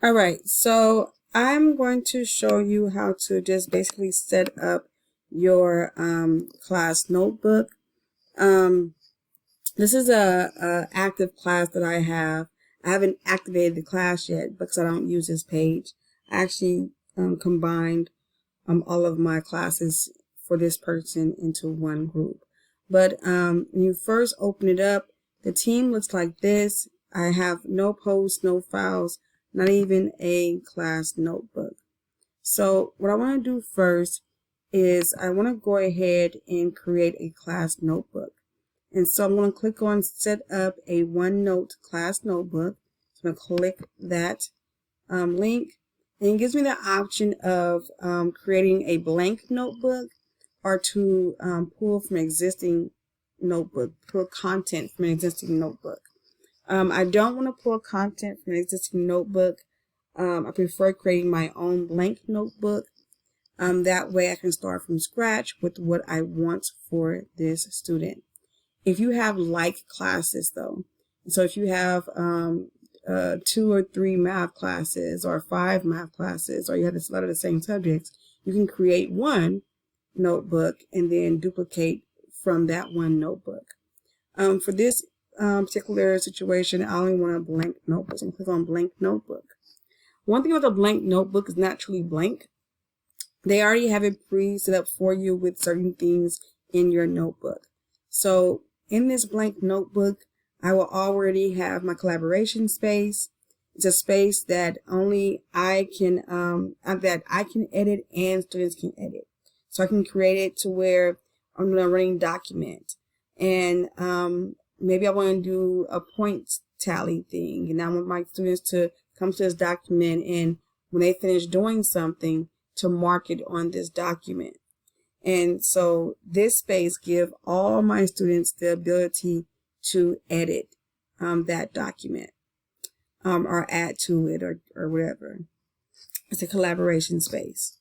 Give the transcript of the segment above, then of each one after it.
All right, so I'm going to show you how to just basically set up your class notebook. This is a active class that I have. I haven't activated the class yet because I don't use this page. I actually combined all of my classes for this person into one group. But when you first open it up, the team looks like this. I have no posts, no files, not even a class notebook. So what I want to do first is I want to go ahead and create a class notebook. And so I'm going to click on set up a OneNote class notebook. So I'm going to click that link, and it gives me the option of creating a blank notebook or to pull from existing notebook, pull content from an existing notebook. I don't want to pull content from an existing notebook. I prefer creating my own blank notebook. That way I can start from scratch with what I want for this student. If you have like classes though, so if you have 2 or 3 math classes or 5 math classes, or you have a lot of the same subjects, you can create one notebook and then duplicate from that one notebook. For this particular situation, I only want a blank notebook. So I'm going to click on blank notebook. One thing with a blank notebook is not truly blank. They already have it pre-set up for you with certain things in your notebook. So in this blank notebook, I will already have my collaboration space. It's a space that only I can edit and students can edit. So I can create it to where I'm going to running document, and maybe I want to do a points tally thing, and I want my students to come to this document, and when they finish doing something, to mark it on this document. And so this space gives all my students the ability to edit that document or add to it or whatever. It's a collaboration space.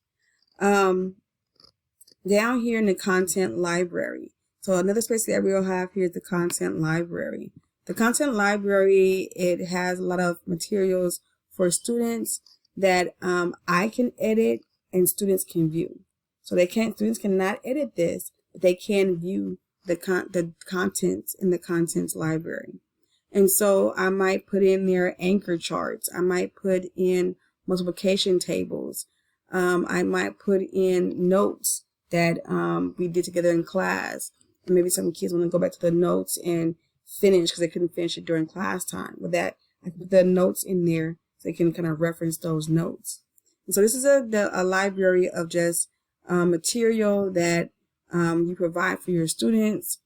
Down here in the content library. So another space that we'll have here is the content library. The content library, it has a lot of materials for students that I can edit and students can view. So students cannot edit this, but they can view the contents in the contents library. And so I might put in their anchor charts. I might put in multiplication tables. I might put in notes that we did together in class. And maybe some kids want to go back to the notes and finish because they couldn't finish it during class time. With that, I can put the notes in there so they can kind of reference those notes. And so this is a library of just material that you provide for your students,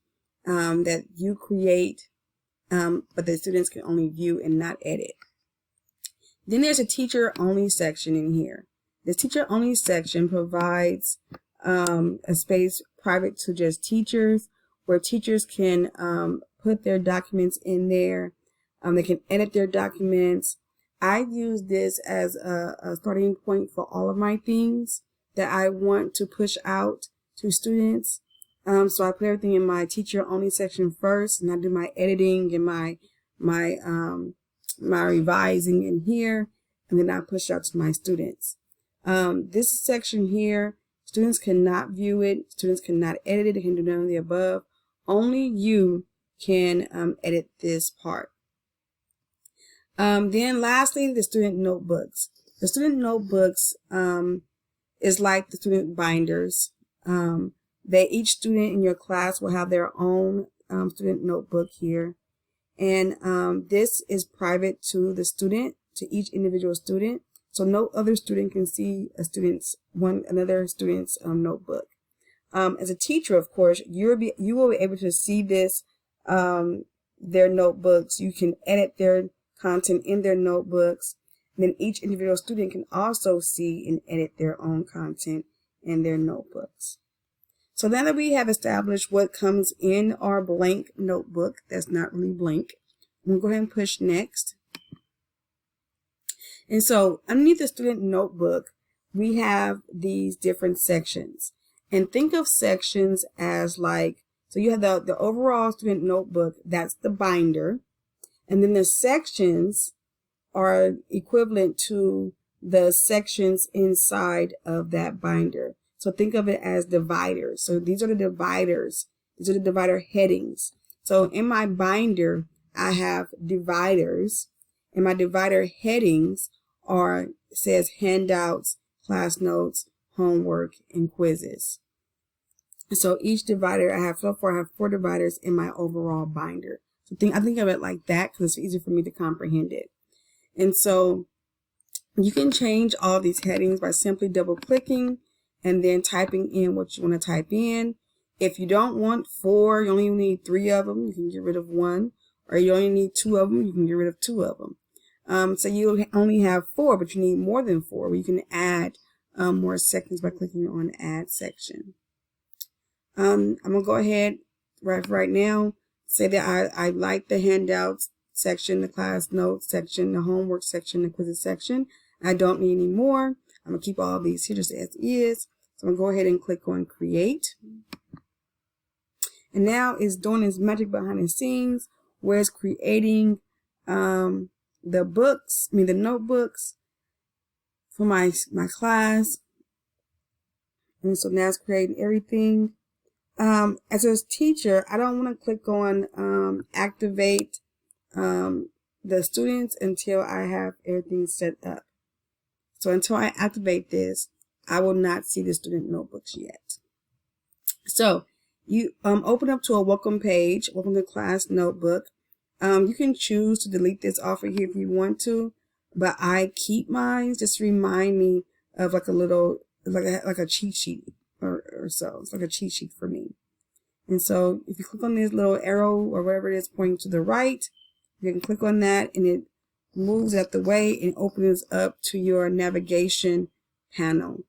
that you create, but the students can only view and not edit. Then there's a teacher only section in here. This teacher only section provides a space private to just teachers, where teachers can put their documents in there. They can edit their documents. I use this as a starting point for all of my things that I want to push out to students. So I put everything in my teacher only section first, and I do my editing and my revising in here, and then I push out to my students. This section here, students cannot view it, students cannot edit it, they can do none of the above. Only you can edit this part. Then lastly, the student notebooks. The student notebooks is like the student binders. Each student in your class will have their own student notebook here. And this is private to the student, to each individual student. So no other student can see another student's notebook. As a teacher, of course, you will be able to see this, their notebooks. You can edit their content in their notebooks. And then each individual student can also see and edit their own content in their notebooks. So now that we have established what comes in our blank notebook, that's not really blank, I'm going to go ahead and push next. And so underneath the student notebook, we have these different sections. And think of sections as like, so you have the overall student notebook, that's the binder. And then the sections are equivalent to the sections inside of that binder. So think of it as dividers. So these are the dividers. These are the divider headings. So in my binder, I have dividers, and my divider headings says handouts, class notes, homework, and quizzes. So each divider I have 4 dividers in my overall binder. So I think of it like that because it's easier for me to comprehend it. And so you can change all these headings by simply double clicking and then typing in what you want to type in. If you don't want 4, you only need 3 of them, you can get rid of 1. Or you only need 2 of them, you can get rid of 2 of them. So you only have 4, but you need more than 4. You can add more sections by clicking on Add Section. I'm going to go ahead right now, say that I like the handouts section, the class notes section, the homework section, the quizzes section. I don't need any more. I'm going to keep all these here just as is. So I'm going to go ahead and click on Create. And now it's doing its magic behind the scenes, where it's creating the notebooks for my class. And so now it's creating everything. As a teacher, I don't want to click on activate the students until I have everything set up. So until I activate this, I will not see the student notebooks yet. So you open up to a welcome page, welcome to class notebook. You can choose to delete this off of here if you want to, but I keep mine just to remind me of like a little, like a cheat sheet or so. It's like a cheat sheet for me. And so if you click on this little arrow or whatever it is pointing to the right, you can click on that and it moves out the way and opens up to your navigation panel.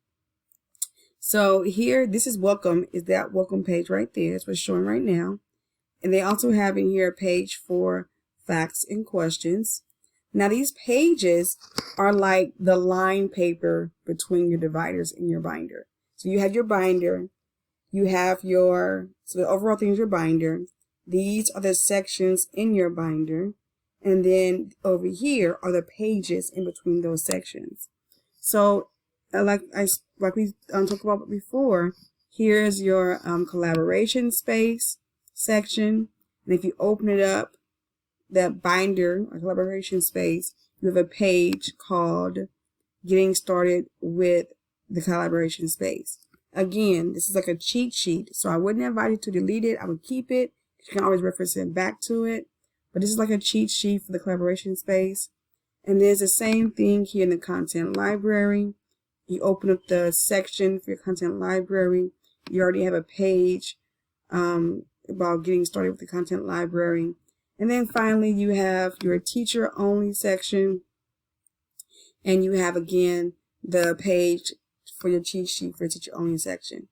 So here, this is welcome, is that welcome page right there. It's what's showing right now. And they also have in here a page for facts and questions. Now these pages are like the line paper between your dividers in your binder. So you have your binder, you have so the overall thing is your binder. These are the sections in your binder. And then over here are the pages in between those sections. So like we talked about before, here's your collaboration space section. And if you open it up, that binder or collaboration space, you have a page called Getting Started with the Collaboration Space. Again, this is like a cheat sheet, so I wouldn't invite you to delete it. I would keep it. You can always reference it back to it. But this is like a cheat sheet for the collaboration space. And there's the same thing here in the content library. You open up the section for your content library. You already have a page about getting started with the content library. And then finally, you have your teacher only section. And you have, again, the page for your cheat sheet for your teacher only section.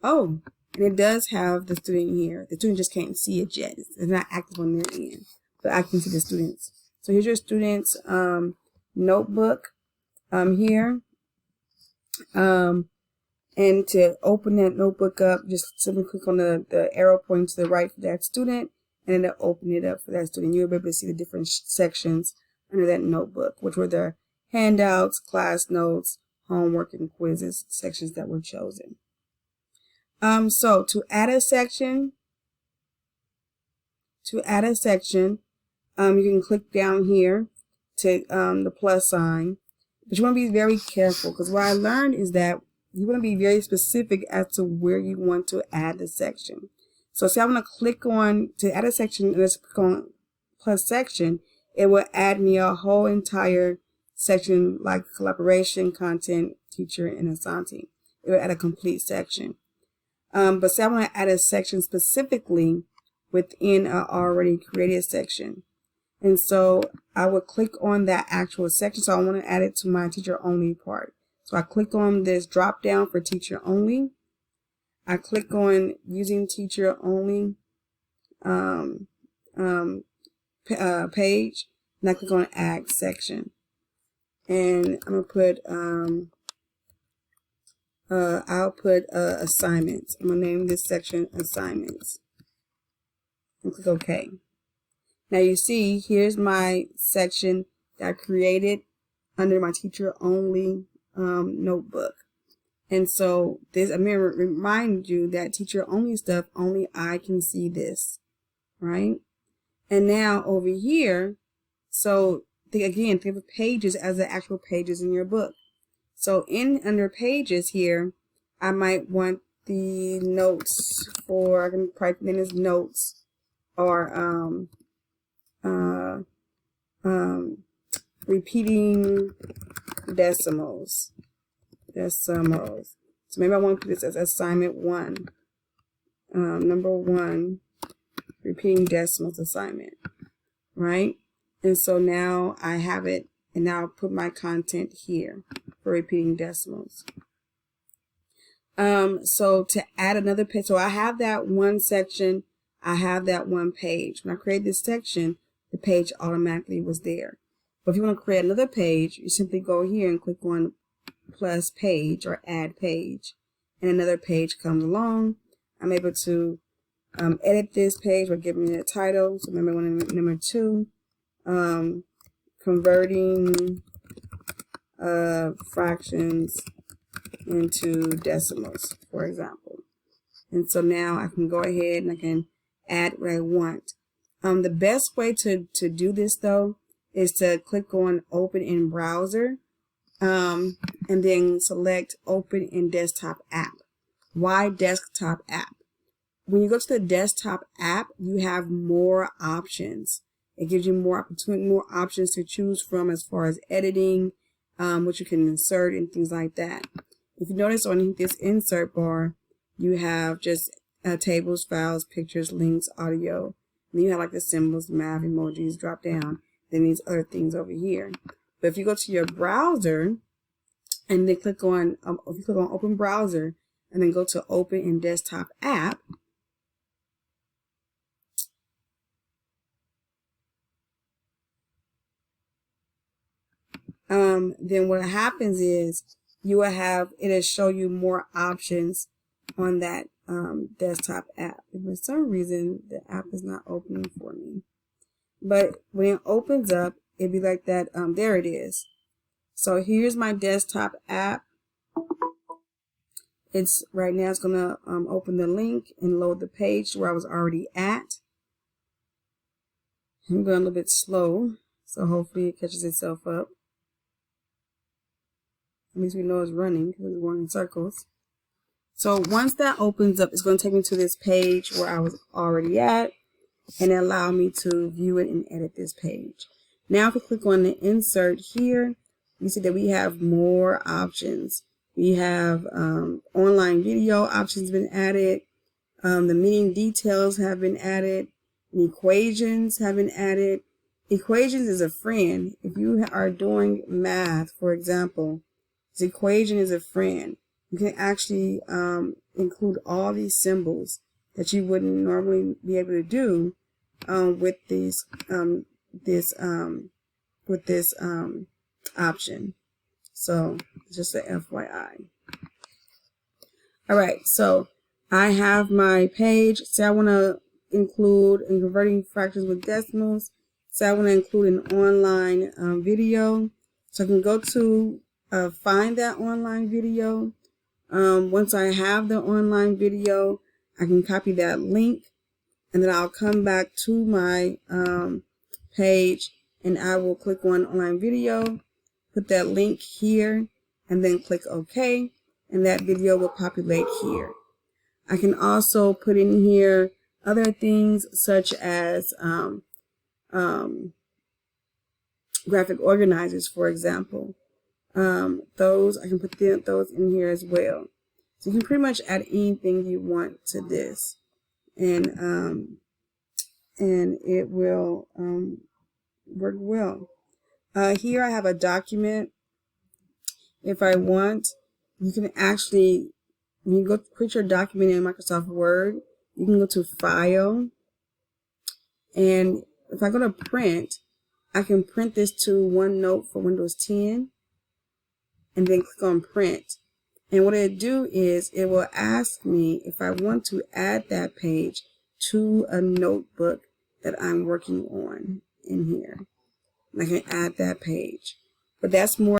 Oh, and it does have the student here. The student just can't see it yet. It's not active on their end, but I can see the students. So here's your student's notebook here. And to open that notebook up, just simply click on the arrow pointing to the right for that student, and then open it up for that student. You'll be able to see the different sections under that notebook, which were the handouts, class notes, homework, and quizzes sections that were chosen. So to add a section, you can click down here to the plus sign. But you want to be very careful, because what I learned is that you want to be very specific as to where you want to add the section. So say I want to click on to add a section, and let's click on plus section. It will add me a whole entire section like collaboration, content, teacher, and Asante. It will add a complete section. But say I want to add a section specifically within an already created section. And so I would click on that actual section. So I want to add it to my teacher only part. So I click on this drop down for teacher only. I click on using teacher only page, and I click on add section. And I'm gonna put I'll put assignments. I'm gonna name this section assignments and click OK. Now you see, here's my section that I created under my teacher only notebook. And so this, I'm going to remind you that teacher only stuff, only I can see this, right? And now over here, so think of pages as the actual pages in your book. So under pages here, I might want the notes for, I can type in as notes, or repeating decimals. So maybe I want to put this as assignment 1. Number 1, repeating decimals assignment, right? And so now I have it, and now I'll put my content here for repeating decimals. So to add another page, so I have that one section, I have that one page. When I create this section, the page automatically was there. But if you want to create another page, you simply go here and click on plus page or add page, and another page comes along. I'm able to edit this page by giving it a title. So remember number 2, converting fractions into decimals, for example. And so now I can go ahead and I can add what I want. The best way to do this though is to click on open in browser, and then select open in desktop app. Why desktop app? When you go to the desktop app, you have more options. It gives you more options to choose from as far as editing, what you can insert and things like that. If you notice on this insert bar, you have just tables, files, pictures, links, audio. And then you have like the symbols, math, emojis, drop down. Then these other things over here. But if you go to your browser and then click on, if you click on open browser and then go to open in desktop app, then what happens is you will have, it'll show you more options on that desktop app. And for some reason, the app is not opening for me. But when it opens up, it'd be like that. There it is. So here's my desktop app. It's right now, it's going to open the link and load the page to where I was already at. I'm going a little bit slow, so hopefully it catches itself up. At least we know it's running because it's going in circles. So once that opens up, it's going to take me to this page where I was already at and allow me to view it and edit this page. Now if we click on the insert here, you see that we have more options. We have online video options been added. The meeting details have been added. And equations have been added. Equations is a friend. If you are doing math, for example, this equation is a friend. You can actually include all these symbols that you wouldn't normally be able to do with these option. So just a FYI. All right, so I have my page. Say I want to include in converting fractions with decimals. So I want to include an online video. So I can go to find that online video. Once I have the online video, I can copy that link, and then I'll come back to my page, and I will click on online video, put that link here, and then click OK, and that video will populate here. I can also put in here other things such as graphic organizers, for example. Those I can put those in here as well. So you can pretty much add anything you want to this, and it will work well. Here I have a document. If I want, you can actually, when you go create your document in Microsoft Word, you can go to File, and if I go to Print, I can print this to OneNote for Windows 10, and then click on Print. And what it'll do is it will ask me if I want to add that page to a notebook that I'm working on in here. and I can add that page. But that's more